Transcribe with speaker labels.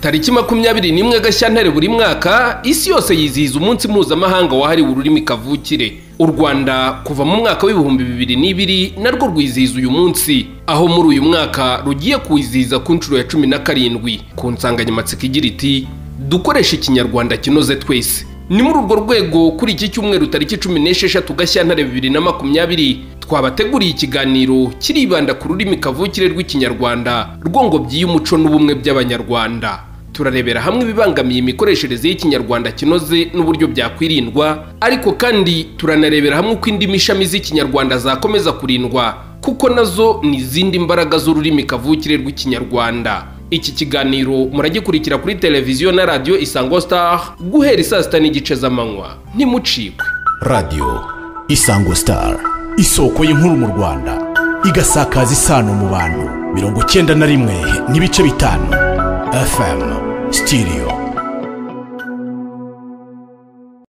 Speaker 1: tariki 21 Gashyantare buri mwaka isi yose yizihiza umunsi mpuzamahanga wahariwe ururimi kavukire. U Rwanda kuva mu mwaka w'ibihumbi 2002 narwo rwizihiza uyu munsi, aho muri uyu mwaka rugiye kuwizihiza ku nshuro ya 17 ku nsanganyamatsiko igira iti dukoresha ikinyarwanda kinoze twese. Ni muri urwo rwego kuri iki cyumweru tariki 16 Gashyantare 2020 twabateguriye ikiganiro kiribanda ku rurimi kavukire rw'ikinyarwanda rwongobyi y'umuco n'ubumwe by'abanyarwanda. Turarebera hamwe ibibangamiye imikoreshereze y'ikinyarwanda kinoze n'uburyo byakwirindwa, ariko kandi turanarebera hamwe uko indimi ishami z'ikinyarwanda zakomeza kurindwa kuko nazo ni izindi mbaraga z'ururimi kavukire rw'ikinyarwanda. Iki kiganiro muragikurikira kuri televiziyo na radio Isango Star guhera saa 6:30 z'amanywa. Ntimucikwe.
Speaker 2: Radio Isango Star, isoko y'inkuru mu Rwanda, igasakaza isano mu bantu. 91.5 FM Stereo.